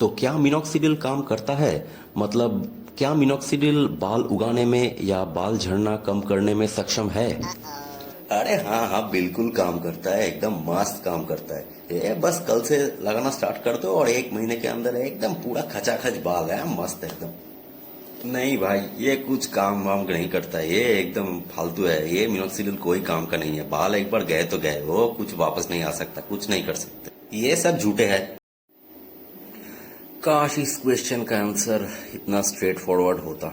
तो क्या मिनॉक्सिडिल काम करता है? मतलब क्या मिनॉक्सिडिल बाल उगाने में या बाल झड़ना कम करने में सक्षम है? अरे हाँ हाँ, बिल्कुल काम करता है, एकदम मस्त काम करता है। ये बस कल से लगाना स्टार्ट कर दो और 1 महीने के अंदर एकदम पूरा खचाखच बाल है, मस्त एकदम। नहीं भाई, ये कुछ काम वाम नहीं करता है, ये एकदम फालतू है। ये मिनोक्सिडिल कोई काम का नहीं है। बाल एक बार गए तो गए, वो कुछ वापस नहीं आ सकता, कुछ नहीं कर सकते। ये सब झूठे हैं। काश इस क्वेश्चन का आंसर इतना स्ट्रेट फॉरवर्ड होता,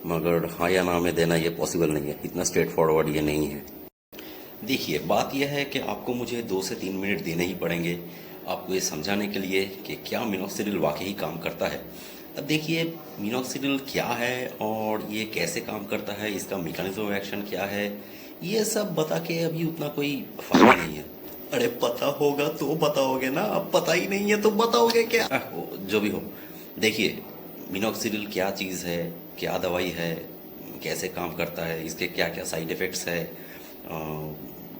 मगर हाँ या ना में देना ये पॉसिबल नहीं है। इतना स्ट्रेट फॉरवर्ड ये नहीं है। देखिए, बात यह है कि आपको मुझे 2 से 3 मिनट देने ही पड़ेंगे आपको ये समझाने के लिए कि क्या मिनोक्सिडिल वाकई काम करता है। अब देखिए, मिनोक्सिडिल क्या है और ये कैसे काम करता है, इसका मैकेनिज्म ऑफ एक्शन क्या है, ये सब बता के अभी उतना कोई फायदा नहीं है। अरे पता होगा तो बताओगे ना, अब पता ही नहीं है तो बताओगे क्या? जो भी हो, देखिए, मिनोक्सिडिल क्या चीज़ है, क्या दवाई है, कैसे काम करता है, इसके क्या क्या साइड इफ़ेक्ट्स है,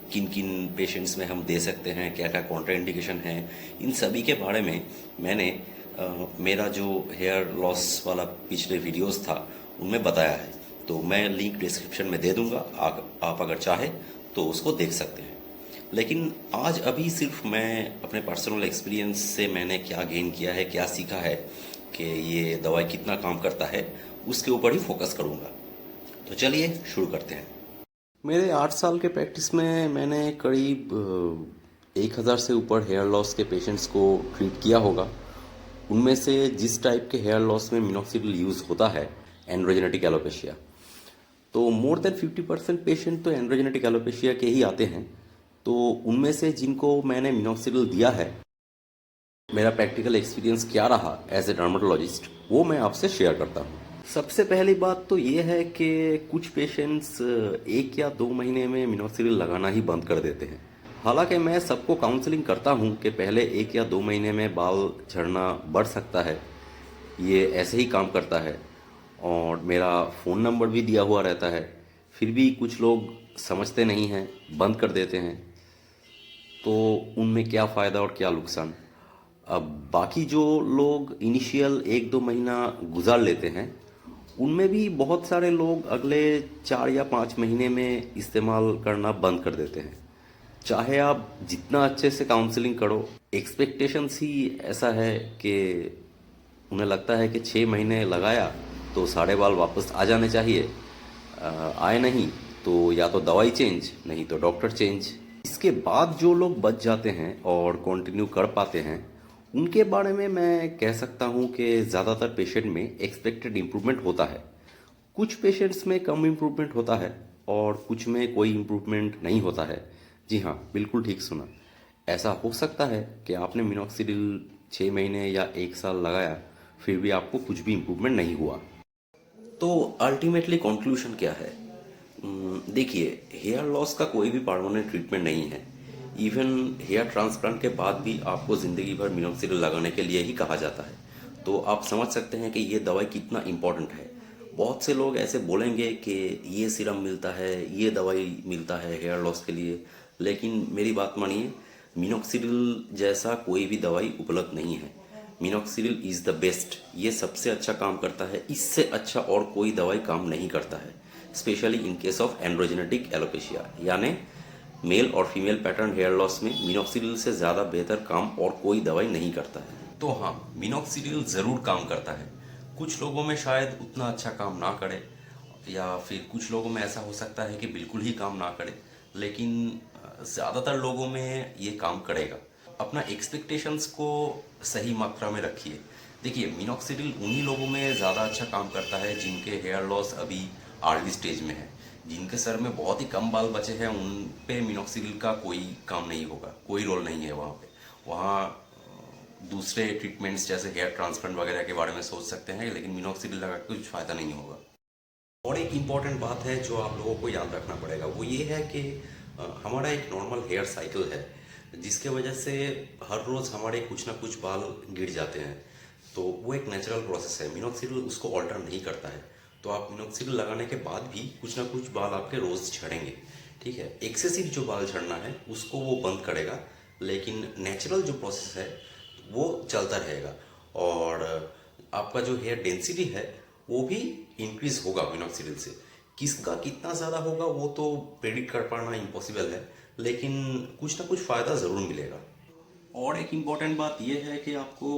किन किन पेशेंट्स में हम दे सकते हैं, क्या क्या कॉन्ट्राइंडिकेशन है, इन सभी के बारे में मैंने मेरा जो हेयर लॉस वाला पिछले वीडियोस था उनमें बताया है। तो मैं लिंक डिस्क्रिप्शन में दे दूंगा, आप अगर चाहे तो उसको देख सकते हैं। लेकिन आज अभी सिर्फ मैं अपने पर्सनल एक्सपीरियंस से मैंने क्या गेन किया है, क्या सीखा है कि ये दवाई कितना काम करता है, उसके ऊपर ही फोकस करूंगा। तो चलिए शुरू करते हैं। मेरे 8 साल के प्रैक्टिस में मैंने करीब 1,000 से ऊपर हेयर लॉस के पेशेंट्स को ट्रीट किया होगा। उनमें से जिस टाइप के हेयर लॉस में मिनोक्सिडिल यूज़ होता है, एंड्रोजेनेटिक एलोपेशिया, तो मोर देन 50% पेशेंट तो एंड्रोजेनेटिक एलोपेशिया के ही आते हैं। तो उनमें से जिनको मैंने मिनोक्सिडिल दिया है, मेरा प्रैक्टिकल एक्सपीरियंस क्या रहा एज ए डर्मेटोलॉजिस्ट, वो मैं आपसे शेयर करता हूँ। सबसे पहली बात तो ये है कि कुछ पेशेंट्स 1 या 2 महीने में मिनोक्सिडिल लगाना ही बंद कर देते हैं। हालांकि मैं सबको काउंसलिंग करता हूँ कि पहले 1 या 2 महीने में बाल झड़ना बढ़ सकता है, ये ऐसे ही काम करता है, और मेरा फ़ोन नंबर भी दिया हुआ रहता है। फिर भी कुछ लोग समझते नहीं हैं, बंद कर देते हैं। तो उनमें क्या फ़ायदा और क्या नुकसान। अब बाकी जो लोग इनिशियल 1-2 महीना गुजार लेते हैं, उनमें भी बहुत सारे लोग अगले 4 या 5 महीने में इस्तेमाल करना बंद कर देते हैं। चाहे आप जितना अच्छे से काउंसलिंग करो, एक्सपेक्टेशंस ही ऐसा है कि उन्हें लगता है कि 6 महीने लगाया तो सारे बाल वापस आ जाने चाहिए। आए नहीं तो या तो दवाई चेंज, नहीं तो डॉक्टर चेंज। इसके बाद जो लोग बच जाते हैं और कंटिन्यू कर पाते हैं, उनके बारे में मैं कह सकता हूं कि ज़्यादातर पेशेंट में एक्सपेक्टेड इम्प्रूवमेंट होता है। कुछ पेशेंट्स में कम इम्प्रूवमेंट होता है और कुछ में कोई इम्प्रूवमेंट नहीं होता है। जी हाँ, बिल्कुल ठीक सुना। ऐसा हो सकता है कि आपने मिनोक्सिडिल 6 महीने या 1 साल लगाया, फिर भी आपको कुछ भी इम्प्रूवमेंट नहीं हुआ। तो अल्टीमेटली कंक्लूजन क्या है? देखिए, हेयर लॉस का कोई भी परमानेंट ट्रीटमेंट नहीं है। इवन हेयर ट्रांसप्लांट के बाद भी आपको ज़िंदगी भर मिनोक्सिडिल लगाने के लिए ही कहा जाता है। तो आप समझ सकते हैं कि ये दवाई कितना इम्पोर्टेंट है। बहुत से लोग ऐसे बोलेंगे कि ये सीरम मिलता है, ये दवाई मिलता है हेयर लॉस के लिए, लेकिन मेरी बात मानिए, मिनोक्सिडिल जैसा कोई भी दवाई उपलब्ध नहीं है। मिनोक्सिडिल इज़ द बेस्ट, ये सबसे अच्छा काम करता है। इससे अच्छा और कोई दवाई काम नहीं करता है, specially in case of androgenetic alopecia, यानी मेल और फीमेल पैटर्न हेयर लॉस में मिनोक्सिडिल से ज़्यादा बेहतर काम और कोई दवाई नहीं करता है। तो हाँ, मिनोक्सिडिल ज़रूर काम करता है। कुछ लोगों में शायद उतना अच्छा काम ना करे, या फिर कुछ लोगों में ऐसा हो सकता है कि बिल्कुल ही काम ना करे, लेकिन ज़्यादातर लोगों में ये काम करेगा। अपना एक्सपेक्टेशंस को सही मात्रा में रखिए। देखिए, मिनोक्सिडिल उन्हीं लोगों में ज़्यादा अच्छा काम करता है जिनके हेयर लॉस अभी अर्ली स्टेज में है। जिनके सर में बहुत ही कम बाल बचे हैं, उन पे मिनोक्सिडिल का कोई काम नहीं होगा, कोई रोल नहीं है वहाँ पे। वहाँ दूसरे ट्रीटमेंट्स जैसे हेयर ट्रांसप्लांट वगैरह के बारे में सोच सकते हैं, लेकिन मिनोक्सिडिल लगा के कुछ फ़ायदा नहीं होगा। और एक इम्पॉर्टेंट बात है जो आप लोगों को याद रखना पड़ेगा, वो ये है कि हमारा एक नॉर्मल हेयर साइकिल है, जिसके वजह से हर रोज़ हमारे कुछ ना कुछ बाल गिर जाते हैं। तो वो एक नेचुरल प्रोसेस है, मिनोक्सिडिल उसको ऑल्टर नहीं करता है। तो आप मिनोक्सिडिल लगाने के बाद भी कुछ ना कुछ बाल आपके रोज़ झड़ेंगे, ठीक है। एक्सेसिव जो बाल झड़ना है उसको वो बंद करेगा, लेकिन नेचुरल जो प्रोसेस है वो चलता रहेगा। और आपका जो हेयर डेंसिटी है वो भी इंक्रीज होगा मिनॉक्सिडिल से। किसका कितना ज़्यादा होगा वो तो प्रेडिक्ट कर पाना इम्पॉसिबल है, लेकिन कुछ ना कुछ फ़ायदा ज़रूर मिलेगा। और एक इम्पॉर्टेंट बात यह है कि आपको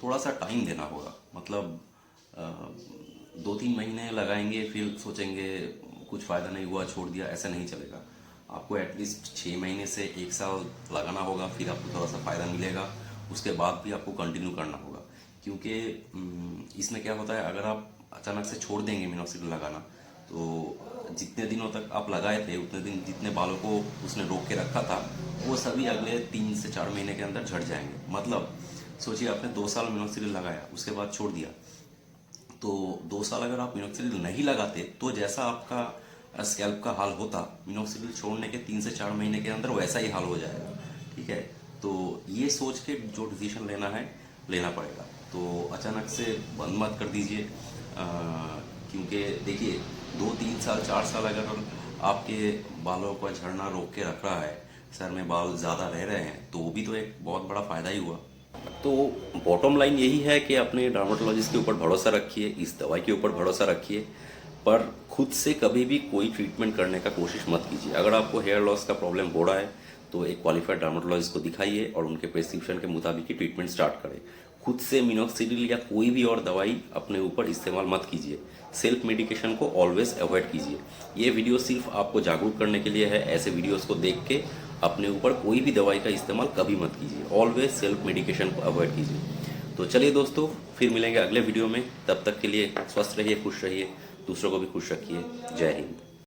थोड़ा सा टाइम देना होगा। मतलब 2-3 महीने लगाएंगे फिर सोचेंगे कुछ फ़ायदा नहीं हुआ छोड़ दिया, ऐसा नहीं चलेगा। आपको एटलीस्ट 6 महीने से 1 साल लगाना होगा, फिर आपको थोड़ा सा फ़ायदा मिलेगा। उसके बाद भी आपको कंटिन्यू करना होगा, क्योंकि इसमें क्या होता है, अगर आप अचानक से छोड़ देंगे मिनॉक्सिडिल लगाना तो जितने दिनों तक आप लगाए थे उतने दिन जितने बालों को उसने रोक के रखा था वो सभी अगले 3 से 4 महीने के अंदर झड़ जाएंगे। मतलब सोचिए आपने 2 साल मिनॉक्सिडिल लगाया, उसके बाद छोड़ दिया, तो 2 साल अगर आप मिनॉक्सिडिल नहीं लगाते तो जैसा आपका स्कैल्प का हाल होता, मिनॉक्सिडिल छोड़ने के 3 से 4 महीने के अंदर वैसा ही हाल हो जाएगा। ठीक है, तो ये सोच के जो डिसीजन लेना है लेना पड़ेगा। तो अचानक से बंद मत कर दीजिए, क्योंकि देखिए 2-3 साल 4 साल अगर आपके बालों का झड़ना रोक के रख रहा है, सर में बाल ज़्यादा रह रहे हैं, तो वो भी तो एक बहुत बड़ा फ़ायदा ही हुआ। तो बॉटम लाइन यही है कि अपने डर्मेटोलॉजिस्ट के ऊपर भरोसा रखिए, इस दवाई के ऊपर भरोसा रखिए, पर खुद से कभी भी कोई ट्रीटमेंट करने का कोशिश मत कीजिए। अगर आपको हेयर लॉस का प्रॉब्लम हो रहा है तो एक क्वालिफाइड डर्मेटोलॉजिस्ट को दिखाइए और उनके प्रेस्क्रिप्शन के मुताबिक ही ट्रीटमेंट स्टार्ट करें। खुद से मिनॉक्सिडिल या कोई भी और दवाई अपने ऊपर इस्तेमाल मत कीजिए। सेल्फ मेडिकेशन को ऑलवेज अवॉइड कीजिए। ये वीडियो सिर्फ आपको जागरूक करने के लिए है। ऐसे वीडियोस को देख के अपने ऊपर कोई भी दवाई का इस्तेमाल कभी मत कीजिए। ऑलवेज सेल्फ मेडिकेशन को अवॉइड कीजिए। तो चलिए दोस्तों, फिर मिलेंगे अगले वीडियो में। तब तक के लिए स्वस्थ रहिए, खुश रहिए, दूसरों को भी खुश रखिए। जय हिंद।